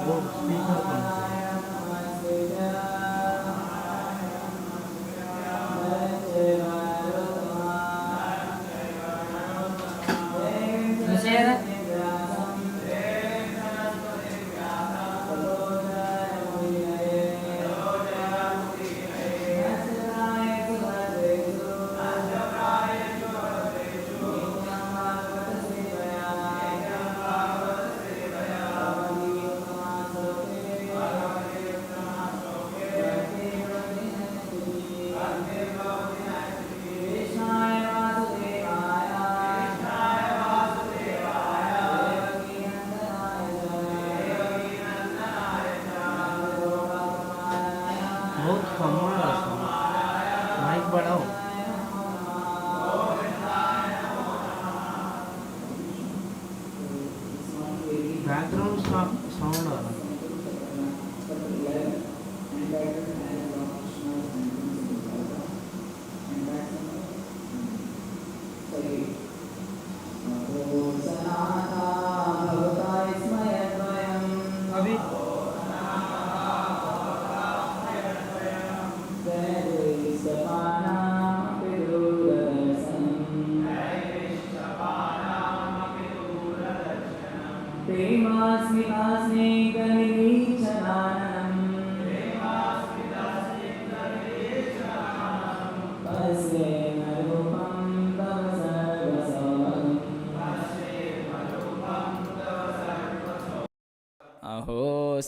Speaker कौन सा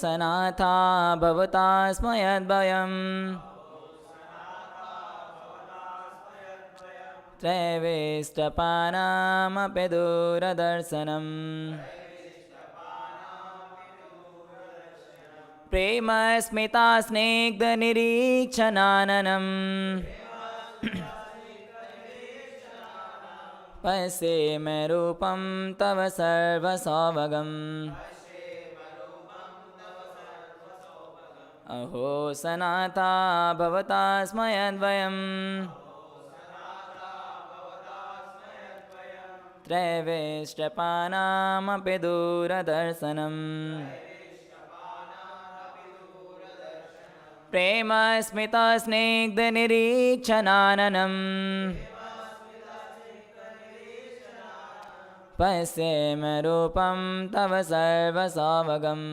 सनाथा भवता स्मयद्वयम् त्रैवेष्टपानामपि दूरदर्शनम् प्रेमस्मिता स्निग्धनिरीक्षणाननम् पश्येम रूपं तव सर्वसौभगम् अहो सनाथा भवता स्मयद्वयम् त्रैवेष्टपानामपि दूरदर्शनम् प्रेमस्मिता स्निग्धनिरीक्षणाननम् पश्येम रूपं तव सर्वसौभगम्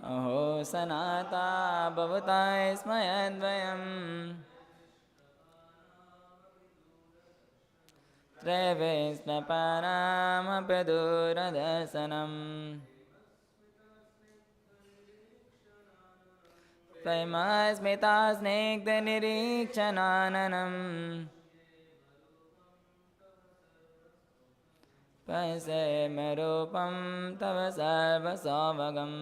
अहो सनाथा भवता स्मयद्वयम् त्रैवेष्टपानामपि दूरदर्शनम् प्रेमस्मिता स्निग्धनिरीक्षणाननम् पश्येम रूपं तव सर्वसौभगम्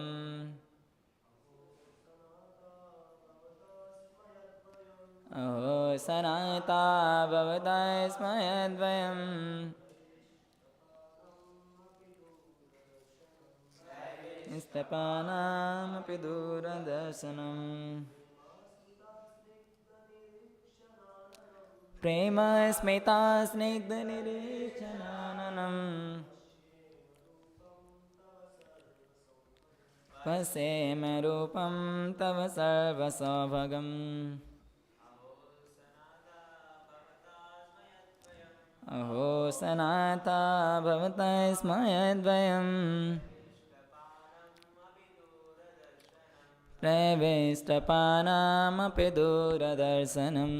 अहो सनाथा भवता स्मयद्वयम् स्तपानामपि दूरदर्शनम् प्रेमस्मिता स्निग्धनिरीक्षणाननम् पश्येम रूपं तव सर्वसौभगम् अहो सनाथा भवता स्मयद्वयम् त्रैवेष्टपानामपि दूरदर्शनम्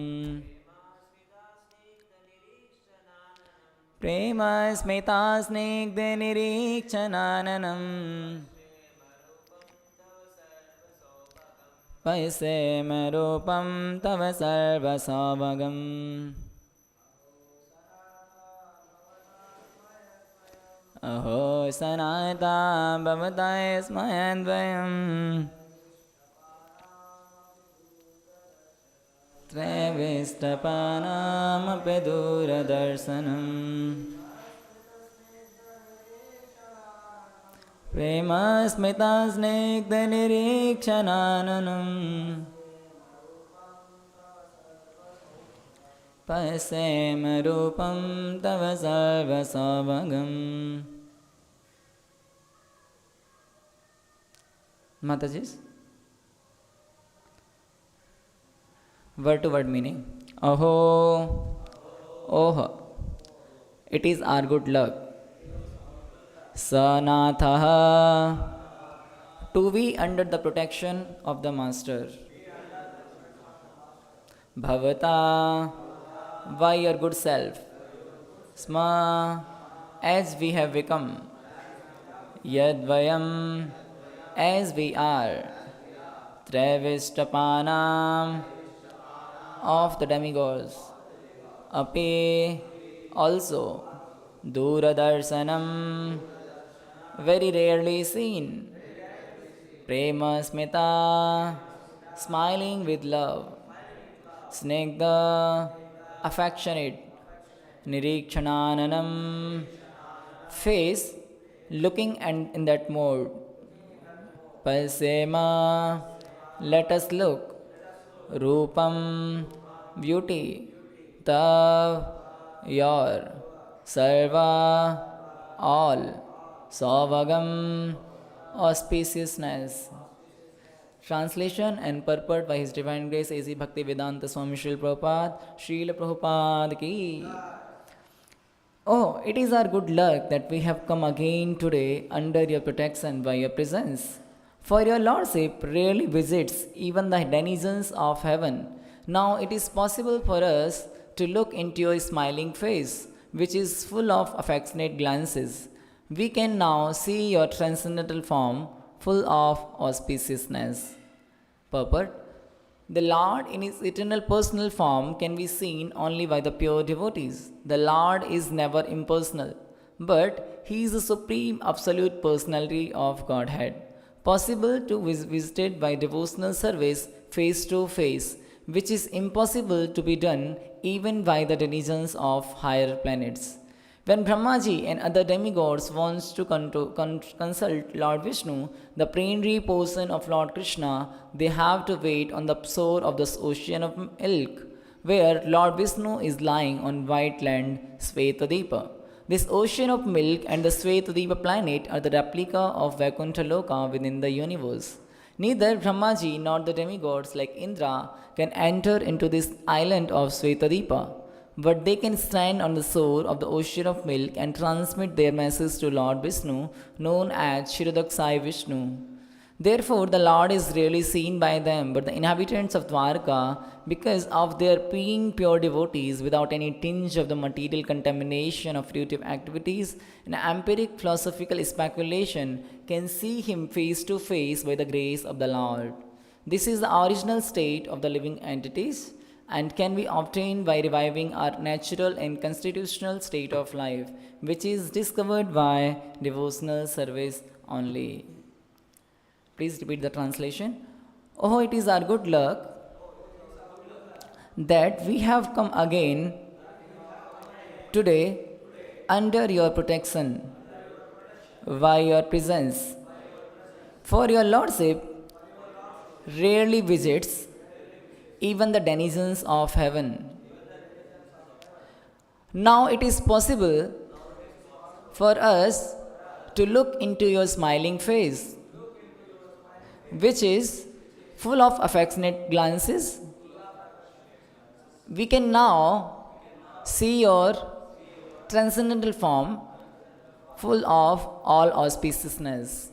प्रेमस्मिता स्निग्धनिरीक्षणाननम् पश्येम रूपं तव सर्वसौभगम् अहो सनाथा भवता स्मयद्वयम् त्रैवेष्टपानामपि दूरदर्शनम् प्रेमस्मिता स्निग्धनिरीक्षणाननम् पश्येम रूपं तव सर्वसौभगम्. Mataji's word to word meaning. Aho, oh, it is our good luck. Sanatha, to be under the protection of the Master. Bhavata, by your good self. Sma, as we have become. Yadvayam, as we are. Travistapanam, of the demigods. Api, also. Duradarshanam, very rarely seen. Prema smita, smiling with love. Snigdha, affectionate. Nirikshananam, face, looking and in that mode. Pasema, let us look. Rupam, beauty. Tav, your. Sarva, all. Sauvagam, auspiciousness. Translation and purport by His Divine Grace A.C. Bhaktivedanta Swami Srila Prabhupada, Srila Prabhupada ki. Oh, it is our good luck that we have come again today under your protection by your presence. For your Lordship rarely visits even the denizens of heaven. Now it is possible for us to look into your smiling face, which is full of affectionate glances. We can now see your transcendental form, full of auspiciousness. Purport: the Lord in His eternal personal form can be seen only by the pure devotees. The Lord is never impersonal, but He is the supreme absolute personality of Godhead, possible to be visited by devotional service face to face, which is impossible to be done even by the denizens of higher planets. When Brahmaji and other demigods wants to consult Lord Vishnu, the plenary portion of Lord Krishna, they have to wait on the shore of this ocean of milk, where Lord Vishnu is lying on white land, Śvētadīpa. This ocean of milk and the Śvētadīpa planet are the replica of Vaikuntha Loka within the universe. Neither Brahmaji nor the demigods like Indra can enter into this island of Śvētadīpa, but they can stand on the shore of the ocean of milk and transmit their message to Lord Vishnu, known as Kshirodakshayi Vishnu. Therefore, the Lord is rarely seen by them, but the inhabitants of Dwarka, because of their being pure devotees without any tinge of the material contamination of fruitive activities and empiric philosophical speculation, can see Him face to face by the grace of the Lord. This is the original state of the living entities, and can be obtained by reviving our natural and constitutional state of life, which is discovered by devotional service only. Please repeat the translation. Oh, it is our good luck that we have come again today under your protection, by your presence. For your Lordship rarely visits even the denizens of heaven. Now it is possible for us to look into your smiling face, which is full of affectionate glances. We can now see your transcendental form, full of all auspiciousness.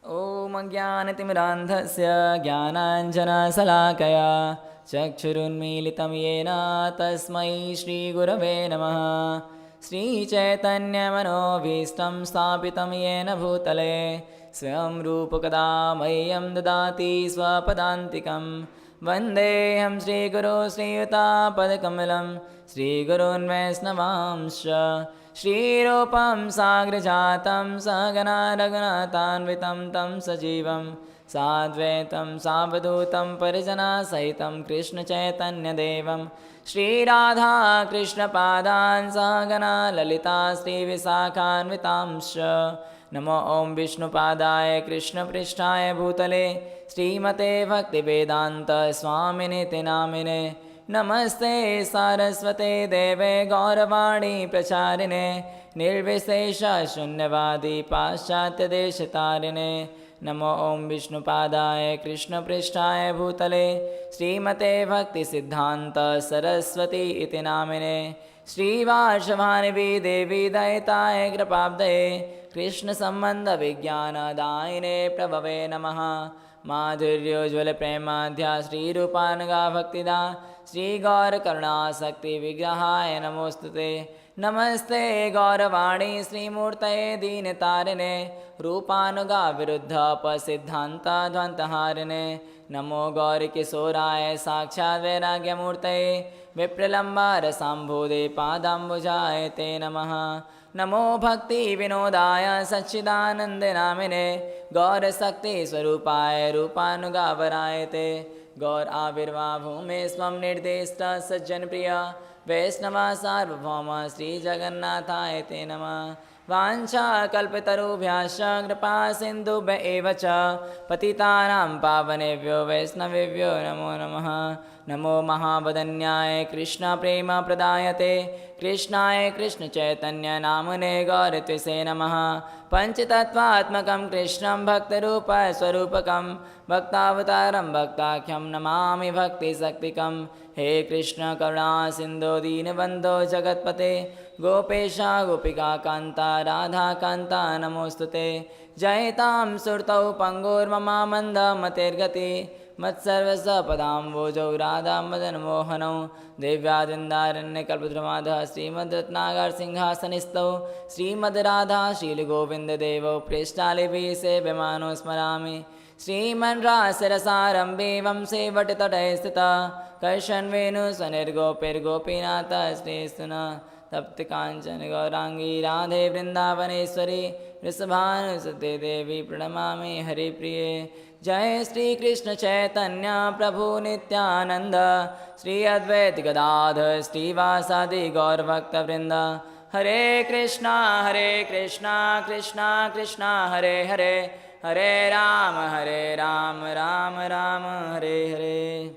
Om Jnanatimirandhasya Jnananjana-salakaya Chakshurunmilitam Yena Tasmai Shri Gurave Namaha. Shri Chaitanya Manovistam Stapitam Yena Bhutale Swayam Rupakada Mayam Dadati Swapadantikam. Vandeham Shri Guru Shri Yuta Padakamalam Shri Gurun Vaisnavamsha. Shri Rupam Sagrajatam Sagana Raghunatanvitam Tam Sajivam Sadvaitam Savadhutam Parijana Sahitam Krishna Chaitanya Devam Shri Radha Krishna Padan Sagana Lalita Shri Visakhanvitamsha. Namo Om Vishnu Padaya Krishna Prishtaya Bhutale Srimate Bhaktivedanta Swamine Te Namine Namaste Saraswate Deve Gauravani Pracharine Nirvishesha Shunyavadi Paschatya Deshatarine Namo Om Vishnu Padaya Krishna Prishtaya Bhutale Srimate Bhakti Siddhanta Saraswati Iti Namine Shri Varshavani Devi Daitaye Kripabdaye Krishna Sambandha Vijnana Daine Prabhave Namaha Madhuryojvala Premadhya Shri Rupanaga Bhaktida Shri Gaura Karuna Sakti Vigrahaya Namostute Namaste Gauravani Sri Murtaye Dinatarine Rupanuga Viruddha Pasiddhanta Dvantaharine Namo Gauri Kisoraya Sakshad Vairagya Murtaye Vipralambara Sambhude Padambujaye Te Namaha Namo Bhakti Vinodaya Sachidananda Namine Gaura Sakti Swarupaya Rupanuga Varayate Gaur Avirva Bhume Swam Nirdeshta Sajjan Priya Vaisnava Sarvabhauma Sri Jagannathaya Te Namah Vancha Kalpatarubhyascha Kripa Sindhubhya eva cha Patitanam Pavanebhyo Vaisnavebhyo Namo Namaha Namo Mahabhadanyaya Krishna Prema Pradayate Krishnaya Krishna Chaitanya Namane Gauratise Namaha Panchatattva-atmakam Krishnam Bhaktarupa Swarupakam Bhaktavataram Bhaktakyam Namami Bhakti Saktikam He Krishna Karuna Sindhu Deenabandho Jagatpate Gopesha Gopika Kanta Radha Kanta Namostute Jaitam Surtau Pangur Mama Manda Matergati Matsarvasa Padam Vojau Radha Madan Mohanau Devyadindaranya Kalpadramadha Srimad Ratnagar Singhasanistau Srimad Radha Shili Govinda Devo Preshtali Vise Bemano Smarami Sriman Rasarasarambe Vamse Vatitataistita Karshan Venu Sanirgo Pergopinata Srisuna Tapti Kanchan Gaurangi Radhe Vrindavaneshwari Risabhanu Sate Devi Pranamami Hari Priye Jai Shri Krishna Chaitanya Prabhu Nityananda Shri Advaita Gadadhar Shri Vasadi Gaur Bhakta Vrinda Hare Krishna Krishna Krishna Hare Hare Hare Ram Ram Hare Hare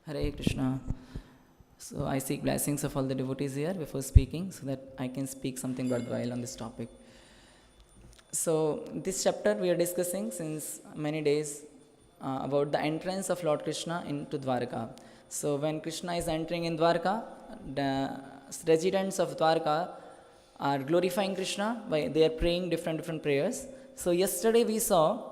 Hare Krishna. So I seek blessings of all the devotees here before speaking so that I can speak something worthwhile on this topic. So this chapter we are discussing since many days about the entrance of Lord Krishna into Dwarka. So when Krishna is entering in Dwarka, the residents of Dwarka are glorifying Krishna by they are praying different prayers. So yesterday we saw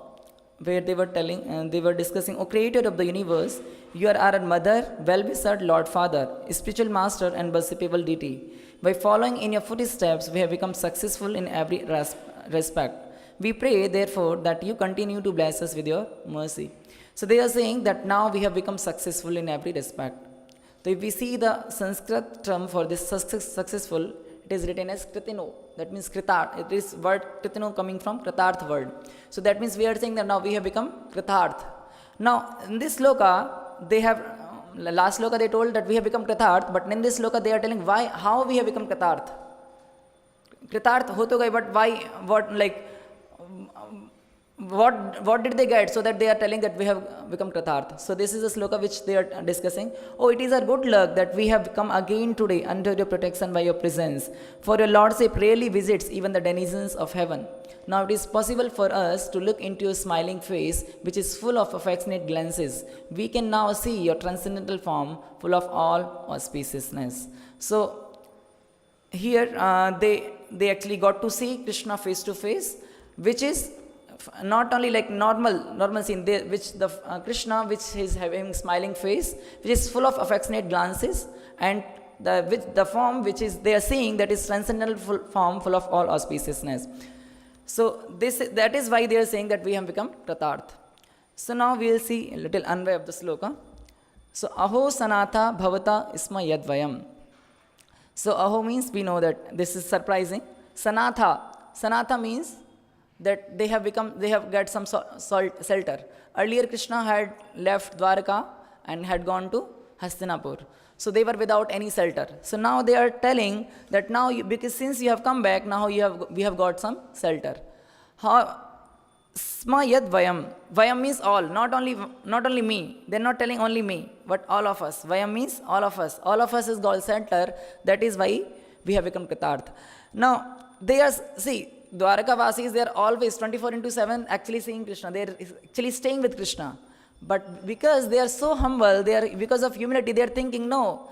where they were discussing, O Creator of the universe, you are our mother, well-wished Lord Father, spiritual master and worshipable deity. By following in your footsteps, we have become successful in every respect. We pray, therefore, that you continue to bless us with your mercy. So they are saying that now we have become successful in every respect. So if we see the Sanskrit term for this successful, it is written as Kritino. That means Kritarth. It is word Kritino coming from Kritarth word. So that means we are saying that now we have become Kritarth. Now in this sloka, they have, last sloka they told that we have become Kritarth, but in this sloka they are telling why, how we have become Kritarth. Kritarth ho to gaye, but why, what did they get so that they are telling that we have become Kritarth? So this is a sloka which they are discussing. Oh, it is our good luck that we have come again today under your protection by your presence. For your lordship rarely visits even the denizens of heaven. Now it is possible for us to look into your smiling face, which is full of affectionate glances. We can now see your transcendental form, full of all auspiciousness. So here they actually got to see Krishna face to face, which is not only like normal scene, which the Krishna, which is having smiling face, which is full of affectionate glances, and the form which is they are seeing, that is transcendental form full of all auspiciousness. So that is why they are saying that we have become Kritarth. So now we will see a little anvay of the sloka. So aho sanatha bhavata isma yadvayam. So aho means we know that this is surprising. Sanatha means that they have got some shelter. Earlier Krishna had left Dwarka and had gone to Hastinapur. So they were without any shelter. So now they are telling that now, because since you have come back, now we have got some shelter. Sma yad vayam. Vayam means all, not only me. They're not telling only me, but all of us. Vayam means all of us. All of us is goal center. That is why we have become Kritartha. Now, they are, see, Dwaraka Vasis, they are always 24 into 7 actually seeing Krishna. They are actually staying with Krishna. But because they are so humble, because of humility, they are thinking, no,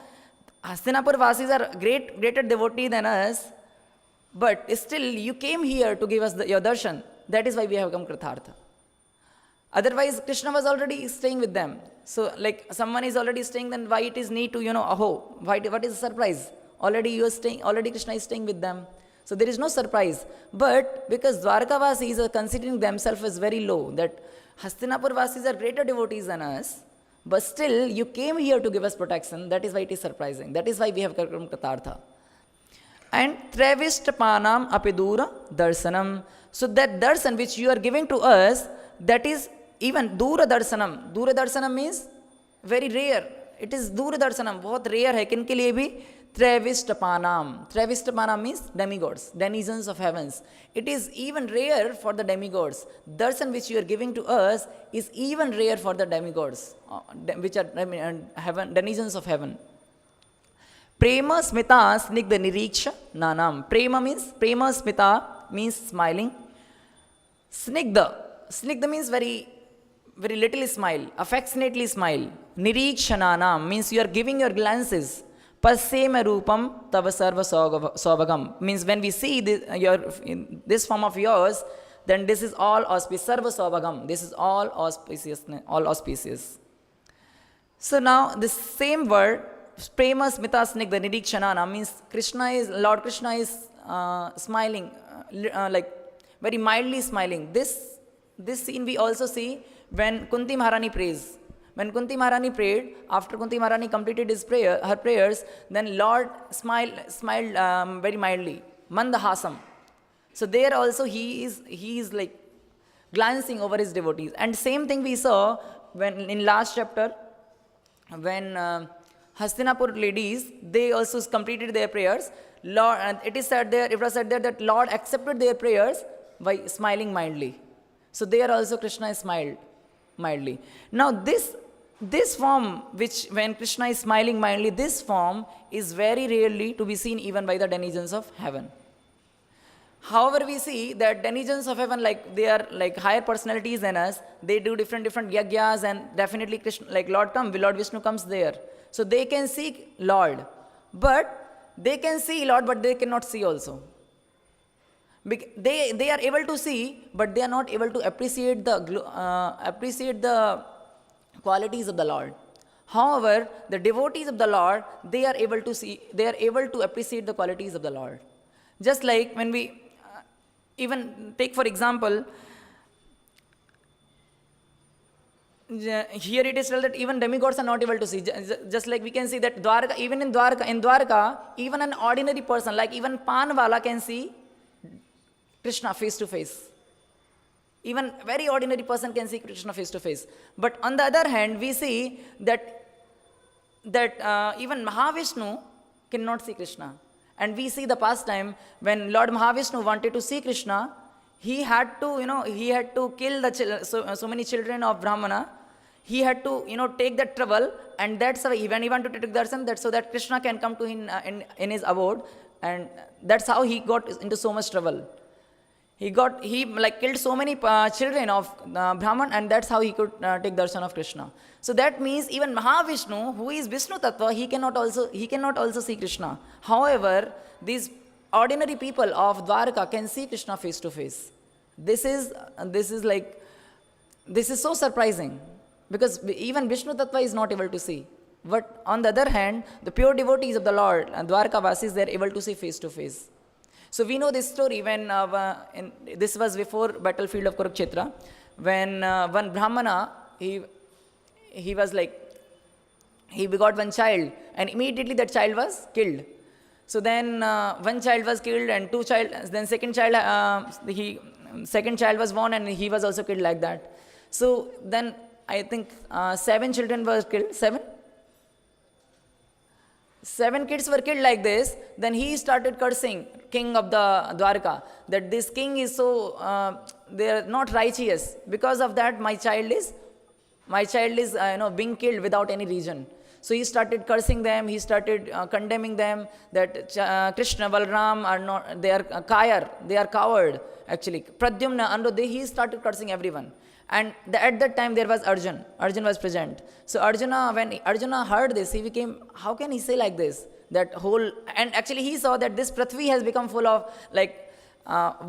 Hastinapur Vasis are greater devotee than us, but still you came here to give us your darshan. That is why we have come Kritartha. Otherwise, Krishna was already staying with them. So, like someone is already staying, then why it is need to, what is the surprise? Already Krishna is staying with them. So there is no surprise. But because Dwarkavasis are considering themselves as very low, that Hastinapur Vasis are greater devotees than us, but still you came here to give us protection. That is why it is surprising. That is why we have come Kritartha. And Trevishtapanam apidura darsanam. So that darshan which you are giving to us, that is even Dura Darsanam. Dura Darsanam means very rare. It is Dura Darsanam. बहुत rare है. किन के लिए भी? Trevishtapanam. Trevishtapanam means demigods, denizens of heavens. It is even rare for the demigods. Darshan which you are giving to us is even rare for the demigods, which are heaven, denizens of heaven. Prema smita snigdha niriksha nanam. Prema smita means smiling. Snigdha means very little smile, affectionately smile. Nirikshananam means you are giving your glances. Pasema rupam tava sarva saubhagam means when we see this form of yours, then this is all auspicious. Sarva saubhagam, this is all auspicious. So now this same word, prema smita snigdha nirikshananam, means Lord Krishna is smiling, like very mildly smiling. This scene we also see when Kunti Maharani prays. When Kunti Maharani prayed, after Kunti Maharani completed her prayers, then Lord smiled very mildly, mandahasam. So there also he is like glancing over his devotees. And same thing we saw when in last chapter, when Hastinapur ladies, they also completed their prayers. Lord, and it was said there that Lord accepted their prayers by smiling mildly. So there also Krishna smiled mildly. Now this form, which when Krishna is smiling mildly, this form is very rarely to be seen even by the denizens of heaven. However, we see that denizens of heaven, like they are like higher personalities than us, they do different yagyas, and definitely Krishna, like Lord Vishnu comes there. So they can see Lord, but they cannot see also. They are able to see, but they are not able to appreciate the qualities of the Lord. However, the devotees of the Lord, they are able to appreciate the qualities of the Lord. Just like when we even take for example, here it is told that even demigods are not able to see. Just like we can see that in Dwarka, even an ordinary person, like even Panwala can see Krishna face to face. Even very ordinary person can see Krishna face to face. But on the other hand, we see that even Mahavishnu cannot see Krishna. And we see the pastime when Lord Mahavishnu wanted to see Krishna, he had to kill so many children of Brahmana. He had to take that trouble, and that's why when he wanted to take darshan, so that Krishna can come to him in his abode, and that's how he got into so much trouble. He killed so many children of Brahman, and that's how he could take darshan of Krishna. So that means even Mahavishnu, who is Vishnu Tattva, he cannot also see Krishna. However, these ordinary people of Dwarka can see Krishna face to face. This is so surprising, because even Vishnu Tattva is not able to see. But on the other hand, the pure devotees of the Lord, Dwarka Vasis, they are able to see face to face. So we know this story when this was before battlefield of Kurukshetra, when one Brahmana, he begot one child, and immediately that child was killed. So then one child was killed, and second child was born, and he was also killed like that. So then I think 7 children were killed. 7 kids were killed like this. Then he started cursing king of the Dwarka, that this king is so they are not righteous. Because of that, my child is being killed without any reason. So he started cursing them. He started condemning them that Krishna, Balram are not. They are kayar. They are coward. Actually, Pradyumna, Aniruddha. He started cursing everyone. And at that time there was Arjun. Arjun was present. So Arjuna, when Arjuna heard this, he became, how can he say like this? That whole, and actually he saw that this Prithvi has become full of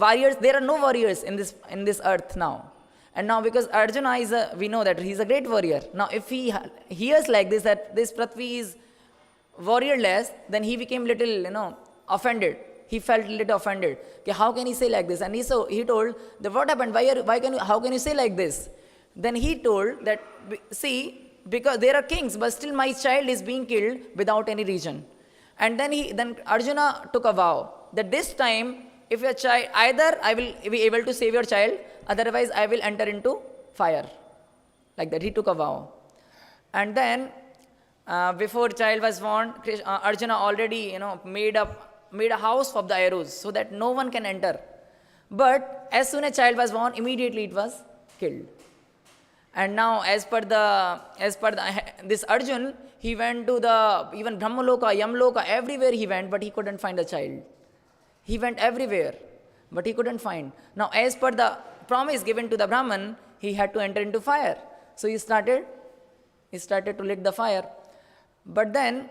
warriors. There are no warriors in this earth now. And now because Arjuna we know that he's a great warrior. Now if he hears like this, that this Prithvi is warriorless, then he became little, offended. He felt a little offended. Okay, how can he say like this? And he told, that what happened? How can you say like this? Then he told that, see, because there are kings, but still my child is being killed without any reason. And then Arjuna took a vow that this time, if your child, either I will be able to save your child, otherwise I will enter into fire. Like that, he took a vow. And then, before child was born, Arjuna already, made a house of the arrows so that no one can enter. But as soon as child was born, immediately it was killed. And now, as per this Arjun, he went to even Brahmaloka, Yamloka, everywhere he went, but he couldn't find a child. He went everywhere, but he couldn't find. Now, as per the promise given to the Brahman, he had to enter into fire. So he started to lit the fire. But then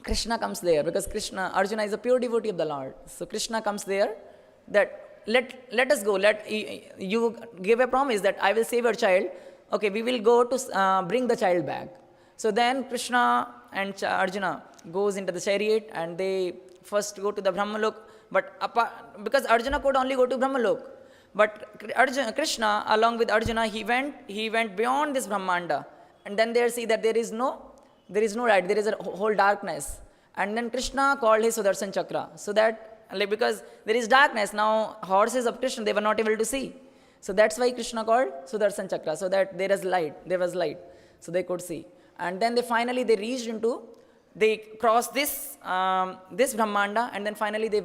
Krishna comes there, because Arjuna is a pure devotee of the Lord. So Krishna comes there that let us go. You give a promise that I will save your child. Okay, we will go to bring the child back. So then Krishna and Arjuna goes into the chariot, and they first go to the Brahmalok. But because Arjuna could only go to Brahmalok, but Krishna along with Arjuna, he went beyond this Brahmanda, and then they see that there is no light, there is a whole darkness. And then Krishna called his Sudarshan Chakra, so that because there is darkness, now horses of Krishna, they were not able to see. So that's why Krishna called Sudarshan Chakra, so that there was light, so they could see. And then they crossed this Brahmanda, and then finally they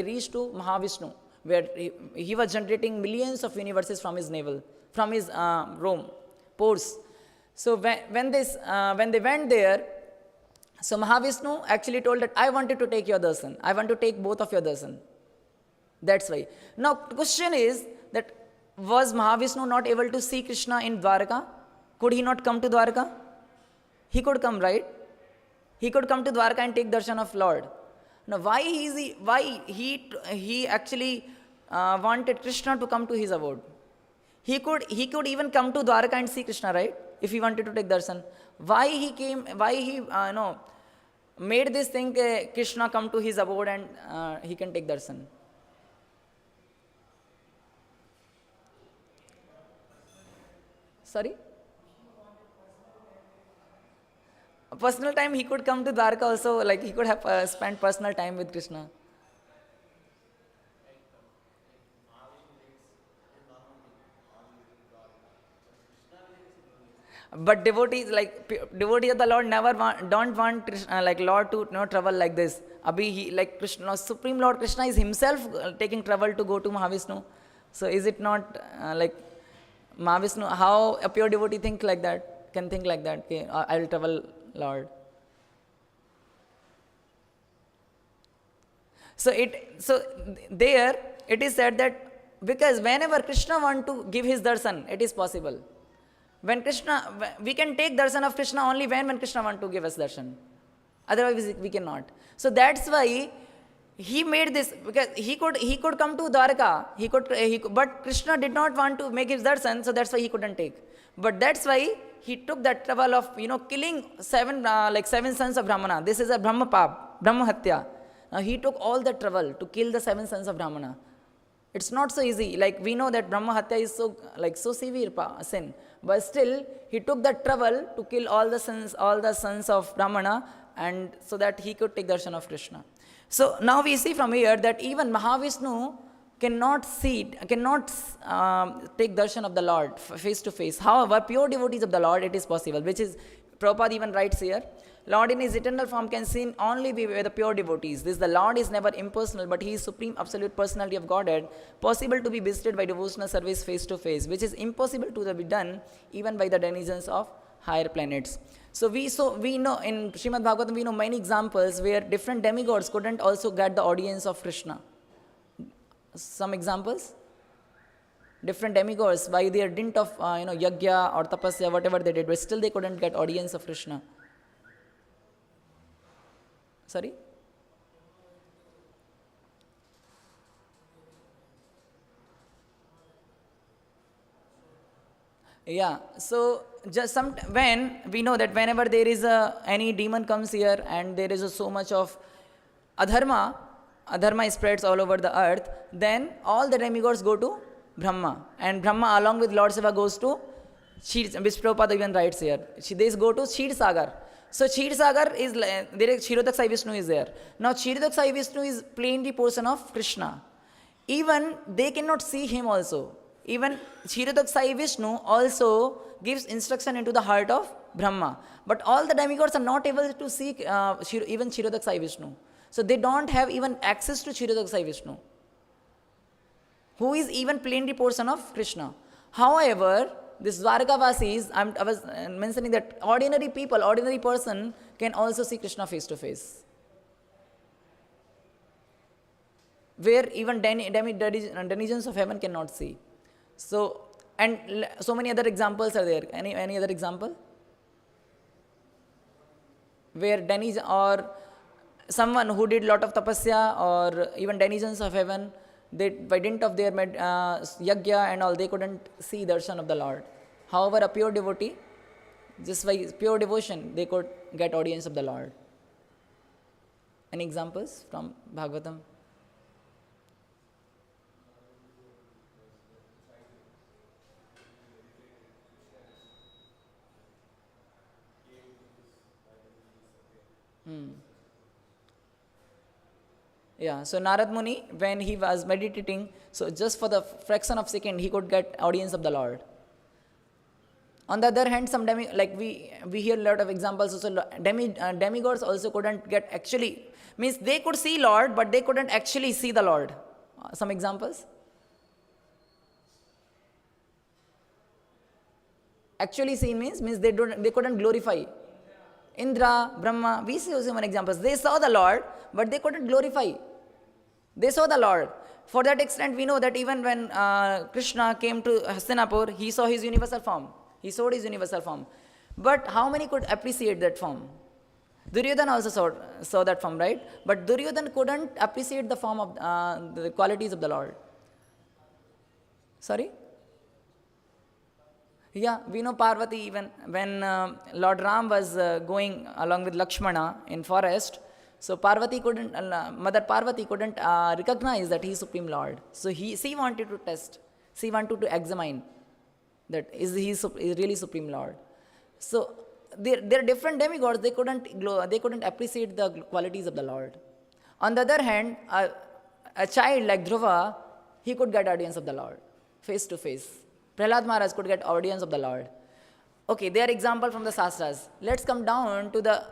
reached to Mahavishnu, where he was generating millions of universes from his navel, from his pores. So when they went there, so Mahavishnu actually told that I wanted to take your darshan. I want to take both of your darshan. That's why. Now the question is that, was Mahavishnu not able to see Krishna in Dwarka? Could he not come to Dwarka? He could come, right? He could come to Dwarka and take darshan of Lord. Now why he actually wanted Krishna to come to his abode? He could even come to Dwarka and see Krishna, right? If he wanted to take darshan. Why he made this thing, Krishna come to his abode and he can take darshan? Sorry? Personal time, he could come to Dwarka also, like he could have spent personal time with Krishna. But devotees of the Lord don't want Krishna, Lord to travel like this. Krishna, Supreme Lord Krishna is himself taking trouble to go to Mahavishnu. So is it not Mahavishnu? How a pure devotee can think like that? Okay, I will travel, Lord. So there it is said that because whenever Krishna want to give his darshan, it is possible. We can take darshan of Krishna only when Krishna want to give us darshan. Otherwise we cannot. So that's why he made this, because he could come to Dwarka, but Krishna did not want to make his darshan, so that's why he couldn't take. But that's why he took that trouble of killing seven sons of Brahmana. This is a Brahma Pap, Brahma Hatya. Now he took all the trouble to kill the 7 sons of Brahmana. It's not so easy. We know that Brahma Hatya is so severe sin. But still, he took that trouble to kill all the sons of Brahmana, and so that he could take darshan of Krishna. So now we see from here that even Mahavishnu cannot take darshan of the Lord face to face. However, pure devotees of the Lord, it is possible, which is, Prabhupada even writes here, Lord in his eternal form can seen only be with the pure devotees. This the Lord is never impersonal, but he is supreme absolute personality of Godhead, possible to be visited by devotional service face to face, which is impossible to be done even by the denizens of higher planets. So we know in Śrīmad-Bhāgavatam we know many examples where different demigods couldn't also get the audience of Krishna. Some examples? Different demigods, by their dint of yagya or tapasya, whatever they did, but still they couldn't get audience of Krishna. Sorry? Yeah, so just when we know that whenever there is any demon comes here and there is so much of adharma spreads all over the earth, then all the demigods go to Brahma, and Brahma along with Lord Shiva goes to which Prabhupada even writes here. They go to Kshir Sagar. So Kshir Sagar is there is Kshirodak Sai Vishnu is there. Now Kshirodak Sai Vishnu is plainly portion of Krishna. Even they cannot see him also. Even Kshirodak Sai Vishnu also gives instruction into the heart of Brahma. But all the demigods are not able to see even Kshirodak Sai Vishnu. So they don't have even access to Kshirodak Sai Vishnu, who is even plainly portion of Krishna. However, this Dwarkavasis, I was mentioning that ordinary people, ordinary person can also see Krishna face to face, where even denizens of heaven cannot see. So, and so many other examples are there. Any other example? Where denizens or someone who did lot of tapasya or even denizens of heaven, they, by dint of their yagya and all, they couldn't see darshan of the Lord. However, a pure devotee, just by pure devotion, they could get audience of the Lord. Any examples from Bhagavatam? Yeah, so Narad Muni, when he was meditating, so just for the fraction of second, he could get audience of the Lord. On the other hand, some we hear a lot of examples also, demigods also couldn't get actually, means they could see Lord, but they couldn't actually see the Lord. Some examples? Actually see means they couldn't glorify. Indra, Brahma, we see also one examples. They saw the Lord, but they couldn't glorify. They saw the Lord. For that extent, we know that even when Krishna came to Hastinapur, he saw his universal form. He showed his universal form. But how many could appreciate that form? Duryodhana also saw that form, right? But Duryodhana couldn't appreciate the form of the qualities of the Lord. Sorry? Yeah, we know Parvati even when Lord Ram was going along with Lakshmana in forest. So Parvati couldn't, Mother Parvati couldn't recognize that he is Supreme Lord. So she wanted to test. She wanted to examine that is he really Supreme Lord. So there are different demigods. They couldn't appreciate the qualities of the Lord. On the other hand, a child like Dhruva, he could get audience of the Lord face to face. Prahlad Maharaj could get audience of the Lord. Okay, they are example from the Shastras. Let's come down to the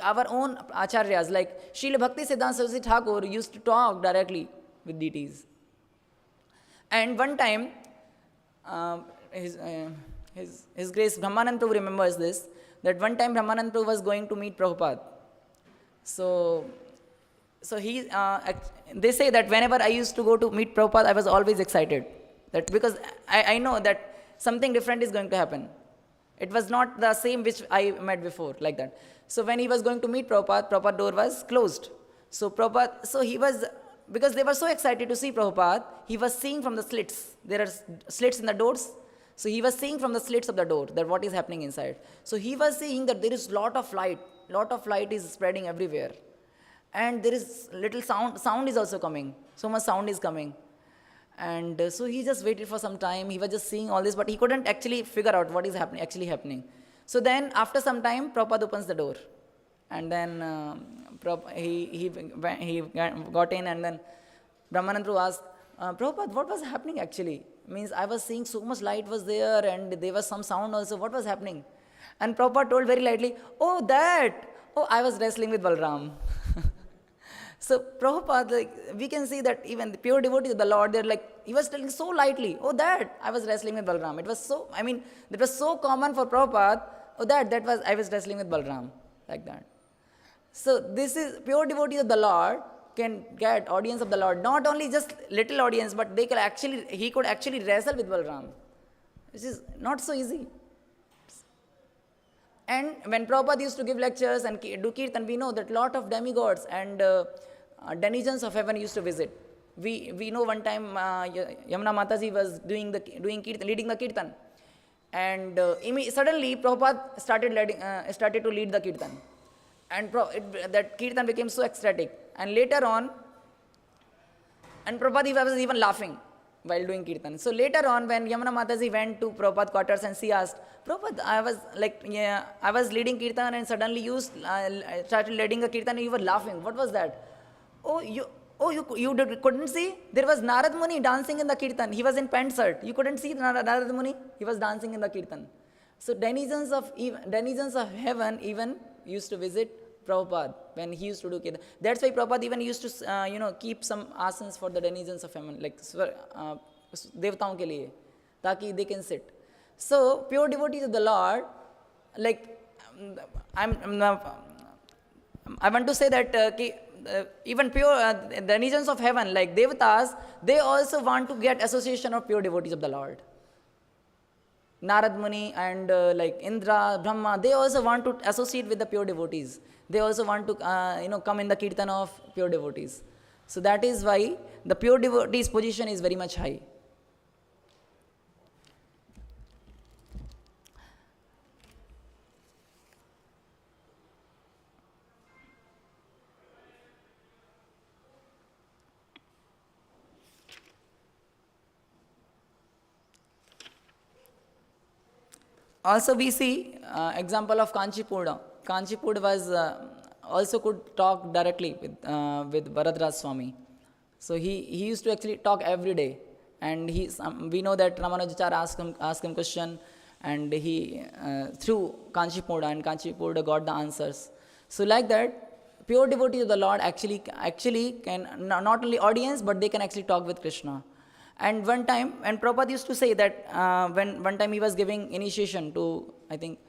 our own acharyas, like Srila Bhakti Siddhanta Saraswati Thakur used to talk directly with deities. And one time, His Grace Brahmanand Prabhu remembers this, that one time Brahmanand Prabhu was going to meet Prabhupada. So he, they say that whenever I used to go to meet Prabhupada, I was always excited. That because I know that something different is going to happen. It was not the same which I met before, like that. So when he was going to meet Prabhupada, Prabhupada door was closed. So he was, because they were so excited to see Prabhupada, he was seeing from the slits. There are slits in the doors. So he was seeing from the slits of the door that what is happening inside. So he was seeing that there is lot of light is spreading everywhere. And there is little sound is also coming. So much sound is coming. And so he just waited for some time. He was just seeing all this, but he couldn't actually figure out what is actually happening. So then after some time, Prabhupada opens the door. And then he got in, and then Brahmanand Prabhu asked, Prabhupada, what was happening actually? Means I was seeing so much light was there and there was some sound also. What was happening? And Prabhupada told very lightly, oh, that. Oh, I was wrestling with Balram. So Prabhupada, we can see that even the pure devotees of the Lord, they're he was telling so lightly, oh, that I was wrestling with Balram. It was so, that was so common for Prabhupada, oh, I was wrestling with Balram, like that. So this is, pure devotees of the Lord can get audience of the Lord, not only just little audience, but he could actually wrestle with Balram, which is not so easy. And when Prabhupada used to give lectures and do kirtan, we know that lot of demigods and denizens of heaven used to visit. We know one time Yamuna Mataji was doing kirtan, leading the kirtan, and suddenly Prabhupada started to lead the kirtan, and that kirtan became so ecstatic. And later on, and Prabhupada was even laughing while doing kirtan. So later on, when Yamuna Mataji went to Prabhupada's quarters and she asked, Prabhupada, I was leading kirtan and suddenly you started leading a kirtan and you were laughing. What was that? You couldn't see? There was Narad Muni dancing in the kirtan. He was in pant shirt. You couldn't see Narad Muni? He was dancing in the kirtan. So denizens of heaven even used to visit Prabhupada when he used to do kirtan. That's why Prabhupada even used to keep some asanas for the denizens of heaven, like devtaon ke liye, taki they can sit. So pure devotees of the Lord, I want to say that even pure denizens of heaven, like devatas, they also want to get association of pure devotees of the Lord. Narad Muni and Indra, Brahma, they also want to associate with the pure devotees. They also want to come in the kirtan of pure devotees. So that is why the pure devotees position is very much high. Also we see example of Kanchipur. Kanchipur was also could talk directly with Bharadras Swami. So he used to actually talk every day, and we know that Ramanujacharya asked him question, and he through Kanchipur, and Kanchipur got the answers. So like that, pure devotees of the Lord actually can not only audience, but they can actually talk with Krishna. And one time, and Prabhupada used to say that when one time he was giving initiation to, I think,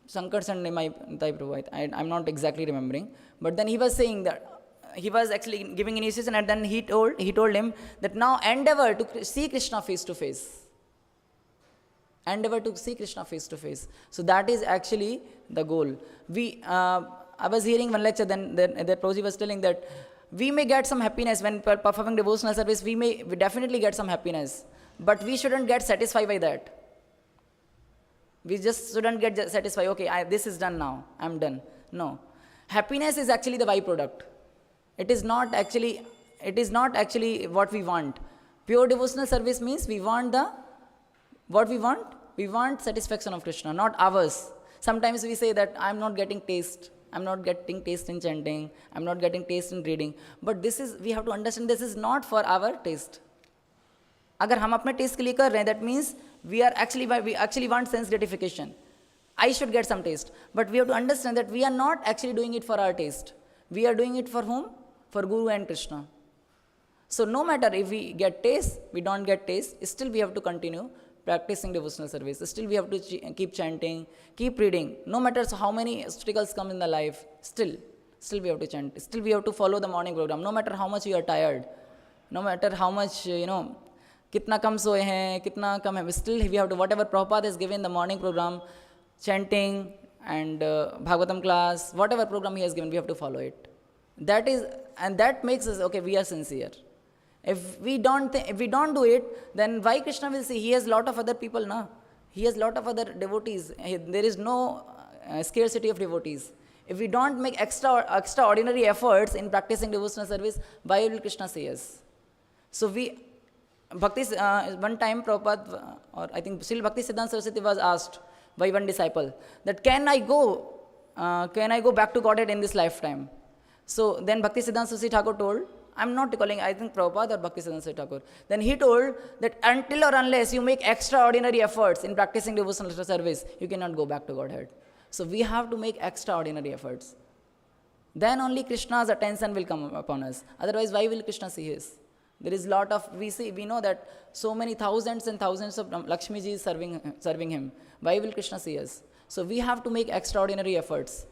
Shankar Sande Prabhu, I'm not exactly remembering, but then he was saying that he was actually giving initiation, and then he told him that now endeavor to see Krishna face to face. Endeavor to see Krishna face to face. So that is actually the goal. I was hearing one lecture, then Prabhuji was telling that we may get some happiness when performing devotional service. We definitely get some happiness, but we shouldn't get satisfied by that. We just shouldn't get satisfied. Okay, this is done now. I'm done. No, happiness is actually the byproduct. It is not actually what we want. Pure devotional service means what we want. We want satisfaction of Krishna, not ours. Sometimes we say that I'm not getting taste. I'm not getting taste in chanting. I'm not getting taste in reading. But we have to understand this is not for our taste. अगर हम अपने taste के लिए कर रहे हैं, that means we actually want sense gratification. I should get some taste. But we have to understand that we are not actually doing it for our taste. We are doing it for whom? For Guru and Krishna. So no matter if we get taste, we don't get taste, still we have to continue practicing devotional service. Still we have to keep chanting, keep reading. No matter how many obstacles come in the life, still we have to chant. Still we have to follow the morning program. No matter how much we are tired, no matter how much, kitna kam soye hain, kitna kam hai, still we have to, whatever Prabhupada has given the morning program, chanting and Bhagavatam class, whatever program he has given, we have to follow it. That makes us, okay, we are sincere. If we don't do it, then why Krishna will see? He has lot of other people, na? He has lot of other devotees. There is no scarcity of devotees. If we don't make extraordinary efforts in practicing devotional service, why will Krishna see us? So one time Prabhupada, or I think Srila Bhakti Siddhanta Saraswati was asked by one disciple that can I go back to Godhead in this lifetime? So then Bhakti Siddhanta Saraswati Thakur told, I'm not recalling, I think Prabhupada or Bhakti Siddhanta Saraswati Thakur. Then he told that until or unless you make extraordinary efforts in practicing devotional service, you cannot go back to Godhead. So we have to make extraordinary efforts. Then only Krishna's attention will come upon us. Otherwise, why will Krishna see us? There is lot of, we know that so many thousands and thousands of Lakshmiji is serving him. Why will Krishna see us? So we have to make extraordinary efforts.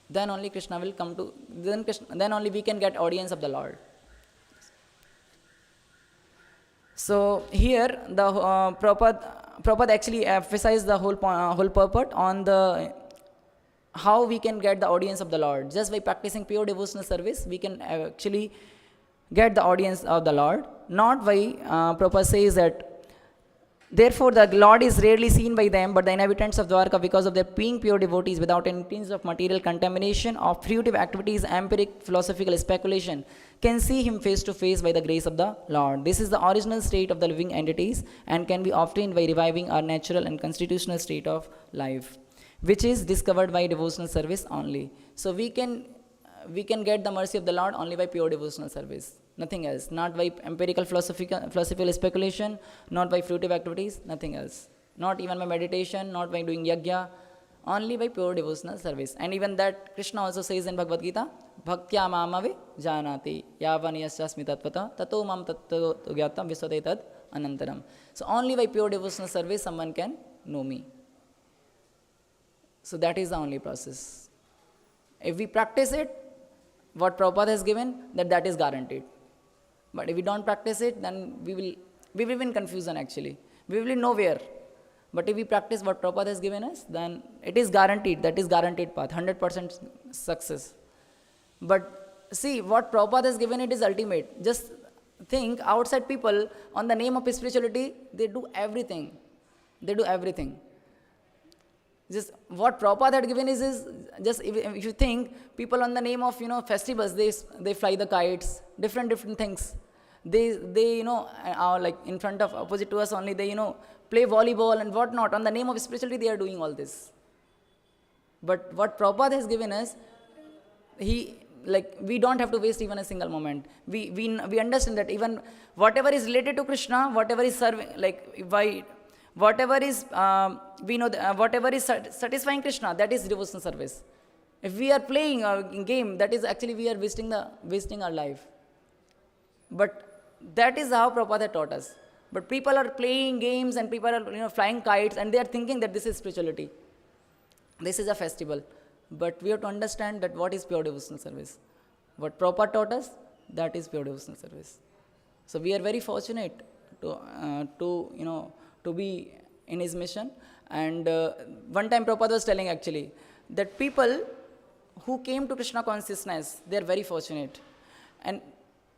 Then only Krishna will come to, then only we can get audience of the Lord. So here the Prabhupada actually emphasized the whole purport on the how we can get the audience of the Lord. Just by practicing pure devotional service, we can actually get the audience of the Lord. Not by, Prabhupada says that, therefore the Lord is rarely seen by them, but the inhabitants of Dwarka, because of their being pure devotees without any tinge of material contamination or fruitive activities, empiric philosophical speculation, can see him face to face by the grace of the Lord. This is the original state of the living entities and can be obtained by reviving our natural and constitutional state of life, which is discovered by devotional service only. So we can get the mercy of the Lord only by pure devotional service, nothing else. Not by empirical philosophical speculation, not by fruitive activities, nothing else. Not even by meditation, not by doing yajna, only by pure devotional service. And even that Krishna also says in Bhagavad Gita, Bhaktya mamave janati yavan yasyasmi tatvata tato mam tato gyatam viswadetad anantaram. So only by pure devotional service someone can know me. So that is the only process. If we practice it, what Prabhupada has given, that is guaranteed. But if we don't practice it, then we will be in confusion actually. We will be nowhere. But if we practice what Prabhupada has given us, then it is guaranteed. That is guaranteed path, 100% success. But see, what Prabhupada has given, it is ultimate. Just think, outside people, on the name of spirituality, they do everything. They do everything. Just what Prabhupada had given is just if you think, people on the name of festivals, they fly the kites, different things. They are like in front of opposite to us only, they play volleyball and whatnot. On the name of spirituality, they are doing all this. But what Prabhupada has given us, we don't have to waste even a single moment. We understand that even whatever is related to Krishna, whatever is serving, whatever is whatever is satisfying Krishna, that is devotional service. If we are playing a game, that is actually we are wasting our life. But that is how Prabhupada taught us. But people are playing games and people are flying kites and they are thinking that this is spirituality. This is a festival. But we have to understand that what is pure devotional service. What Prabhupada taught us, that is pure devotional service. So we are very fortunate to be in his mission. And one time Prabhupada was telling actually that people who came to Krishna consciousness, they are very fortunate. And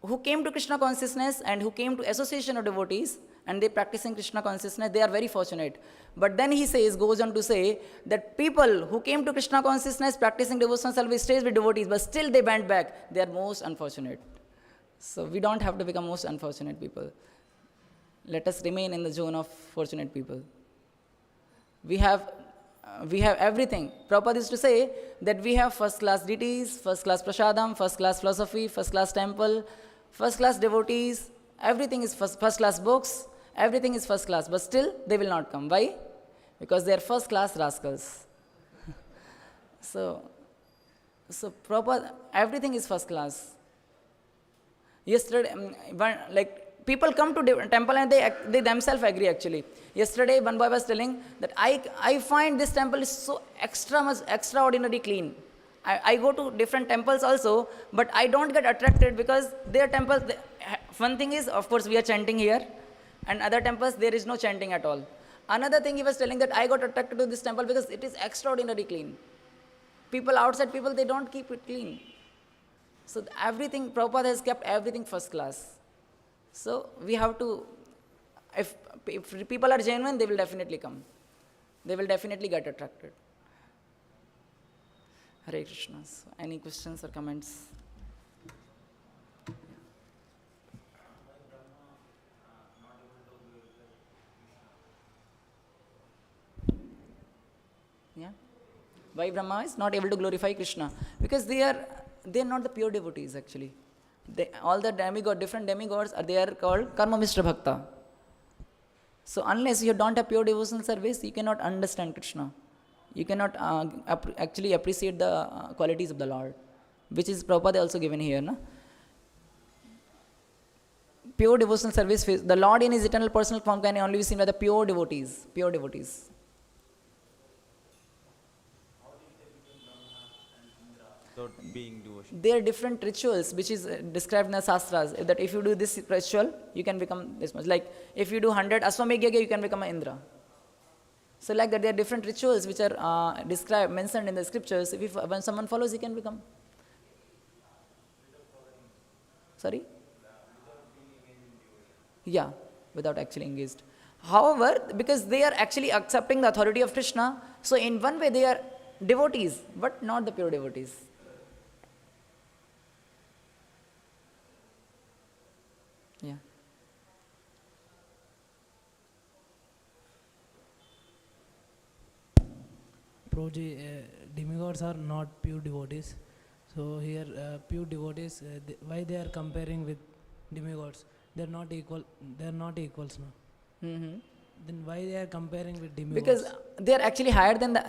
who came to Krishna consciousness and who came to association of devotees and they practicing Krishna consciousness, they are very fortunate. But then he goes on to say that people who came to Krishna consciousness practicing devotional service stays with devotees, but still they went back, they are most unfortunate. So we don't have to become most unfortunate people. Let us remain in the zone of fortunate people. We have everything. Prabhupada used to say that we have first-class deities, first-class prasadam, first-class philosophy, first-class temple, first-class devotees, everything is first-class books, everything is first-class, but still they will not come. Why? Because they are first-class rascals. So Prabhupada, everything is first-class. Yesterday, people come to temple and they themselves agree actually. Yesterday, one boy was telling that I find this temple is so extraordinarily clean. I go to different temples also, but I don't get attracted because their temples, one thing is, of course, we are chanting here, and other temples, there is no chanting at all. Another thing he was telling that I got attracted to this temple because it is extraordinarily clean. Outside people, they don't keep it clean. So everything, Prabhupada has kept everything first class. So we have to, if people are genuine, they will definitely come. They will definitely get attracted. Hare Krishna. So any questions or comments? Yeah. Why Brahma is not able to glorify Krishna? Because they are not the pure devotees actually. All the different demigods they are called Karma Mishra Bhakta. So unless you don't have pure devotional service, you cannot understand Krishna. You cannot actually appreciate the qualities of the Lord, which is Prabhupada also given here. No? Pure devotional service, the Lord in His eternal personal form can only be seen by the pure devotees. Pure devotees. Without being devotion. There are different rituals which is described in the Shastras, that if you do this ritual, you can become this much. Like if you do 100 Aswamedh Yagya, you can become an Indra. So like that, there are different rituals which are described, mentioned in the scriptures. When someone follows, he can become. Sorry? Yeah, without actually engaged. However, because they are actually accepting the authority of Krishna, so in one way they are devotees, but not the pure devotees. Yeah. Prabhuji, demigods are not pure devotees. So here, pure devotees, why they are comparing with demigods? They are not equal. They are not equals now. Mm-hmm. Then why they are comparing with demigods? Because they are actually higher than the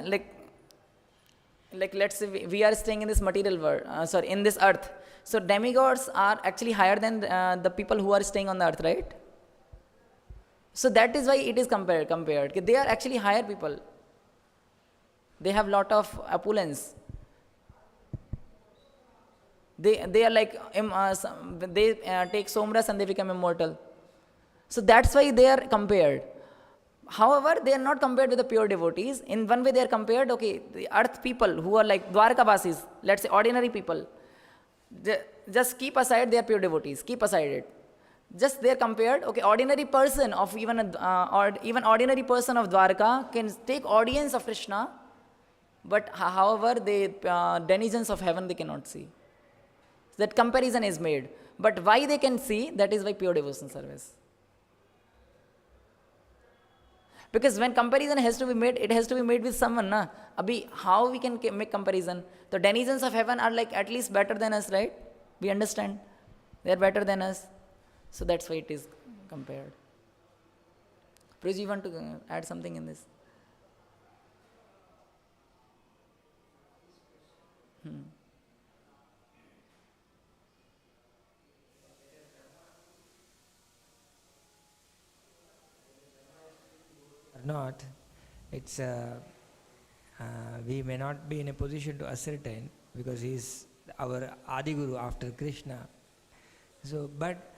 like let's say we are staying in this material world, in this earth. So demigods are actually higher than the people who are staying on the earth, right? So that is why it is compared. They are actually higher people. They have lot of opulence. They are like they take somras and they become immortal. So that's why they are compared. However, they are not compared with the pure devotees. In one way they are compared, okay, the earth people who are like Dwarkavasis, let's say ordinary people, just keep aside their pure devotees, keep aside it. Just they are compared, okay, ordinary person of even ordinary person of Dwarka can take audience of Krishna, but however, the denizens of heaven they cannot see. That comparison is made. But why they can see, that is by pure devotion service. Because when comparison has to be made, it has to be made with someone. Na? Abhi, how we can make comparison? The denizens of heaven are like at least better than us, right? We understand. They are better than us. So that's why it is compared. Prabhu, you want to add something in this? Or not, it's we may not be in a position to ascertain because he is our Adi Guru after Krishna. So, but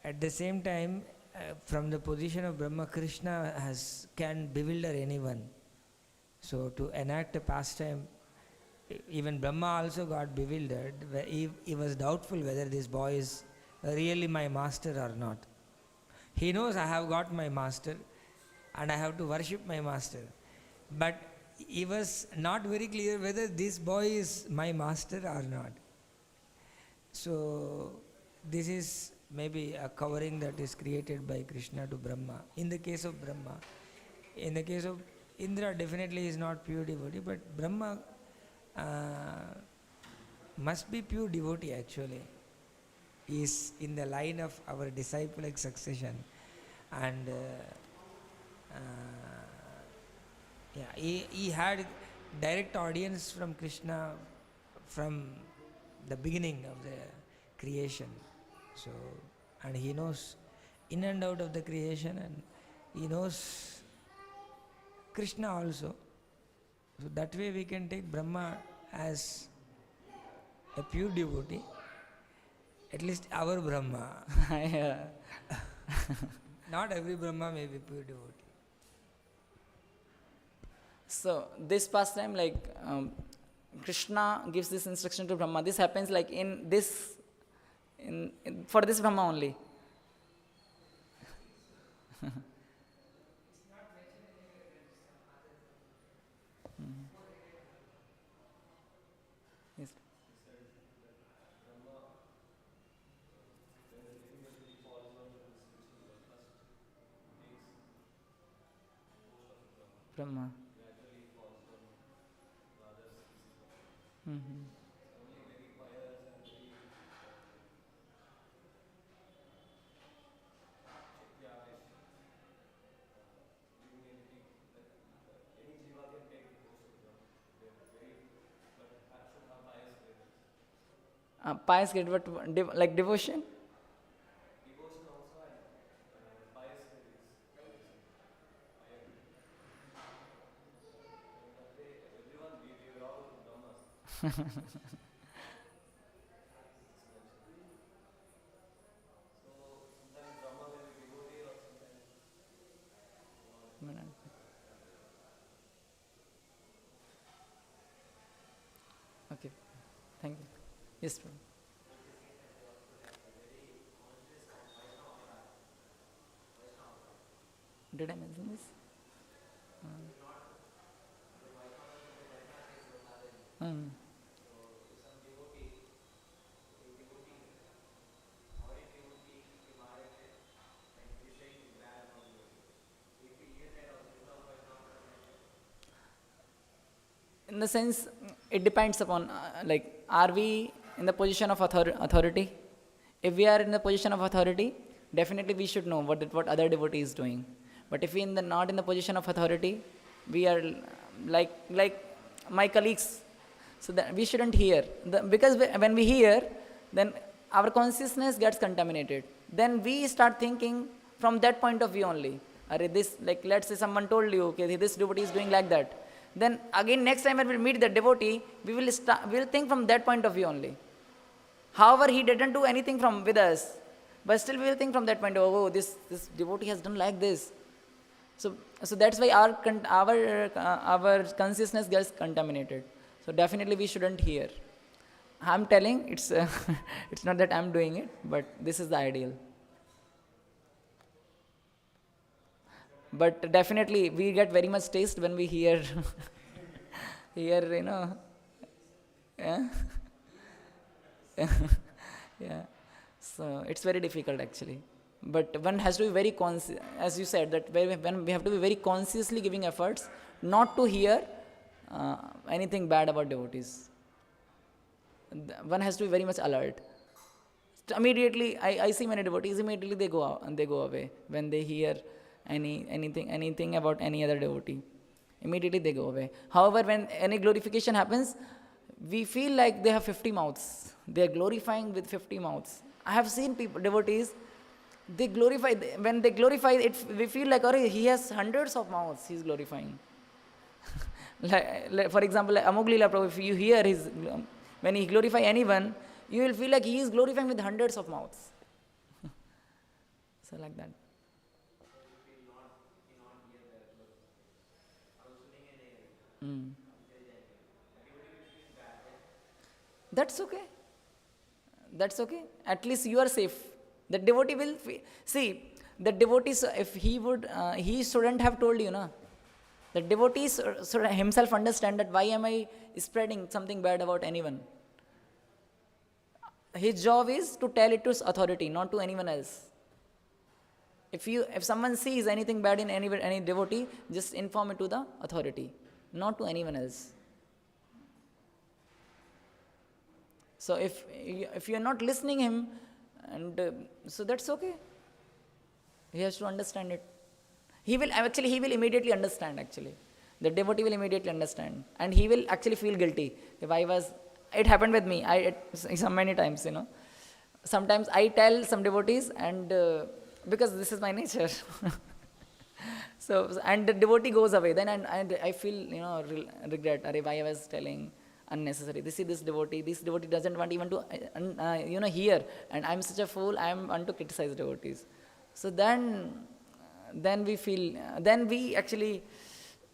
at the same time, from the position of Brahma, Krishna can bewilder anyone. So, to enact a pastime, even Brahma also got bewildered. He was doubtful whether this boy is really my master or not. He knows I have got my master and I have to worship my master. But he was not very clear whether this boy is my master or not. So, this is maybe a covering that is created by Krishna to Brahma. In the case of Brahma, in the case of Indra, definitely is not pure devotee, but Brahma must be pure devotee actually. He is in the line of our disciplic succession, and he had direct audience from Krishna from the beginning of the creation. So, and he knows in and out of the creation, and he knows Krishna also. So that way we can take Brahma as a pure devotee, at least our Brahma. Not every Brahma may be pure devotee. So this pastime, like Krishna gives this instruction to Brahma. This happens like for this Brahma only. Yes. Brahma. Mm-hmm. Pious great, but like devotion? Okay, thank you. Yes, Prabhu. Did I mention this? Hmm. In the sense, it depends upon, like, are we in the position of authority? If we are in the position of authority, definitely we should know what other devotee is doing. But if we not in the position of authority, we are like my colleagues, so that we shouldn't hear. Because when we hear, then our consciousness gets contaminated. Then we start thinking from that point of view only. This, like, let's say someone told you, okay, this devotee is doing like that. Then again, next time when we meet the devotee, we will think from that point of view only. However, he didn't do anything with us, but still we will think from that point of view, oh, this devotee has done like this. So that's why our consciousness gets contaminated. So definitely we shouldn't hear. I'm telling, it's it's not that I'm doing it, but this is the ideal. But definitely we get very much taste when we hear, yeah. Yeah. So it's very difficult actually. But one has to be very conscious, as you said, that when we have to be very consciously giving efforts not to hear anything bad about devotees. One has to be very much alert. Immediately, I see many devotees, immediately they go out and they go away when they hear anything about any other devotee. Immediately they go away. However, when any glorification happens, we feel like they have 50 mouths. They are glorifying with 50 mouths. I have seen devotees, they glorify, when they glorify it, we feel like, oh, he has hundreds of mouths he's glorifying. like, for example, like Amoglila Prabhu, if you hear when he glorify anyone, you will feel like he is glorifying with hundreds of mouths. So like that. Mm. That's okay. That's okay. At least you are safe. The devotee will see. The devotee, if he would, he shouldn't have told you, na. The devotee should himself understand that why am I spreading something bad about anyone. His job is to tell it to his authority, not to anyone else. If someone sees anything bad in any devotee, just inform it to the authority, not to anyone else. So if you are not listening him, and so that's okay. He has to understand it. He will immediately understand actually. The devotee will immediately understand, and he will actually feel guilty. It happened with me. So many times, Sometimes I tell some devotees, and because this is my nature. So, and the devotee goes away. Then I feel, regret. Why I was telling unnecessary. This devotee doesn't want even to, hear. And I'm such a fool. I want to criticize devotees. So then we feel, then we actually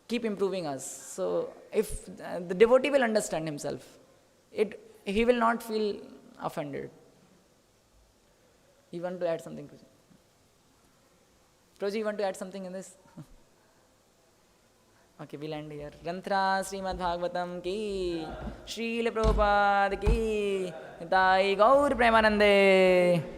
keep improving us. So if the devotee will understand himself, he will not feel offended. You want to add something? Prabhuji, you want to add something in this? Okay, we'll end here. Rantra Śrīmad-Bhāgavatam ki, Srila Prabhupada ki, Nitai Gaur Premanande.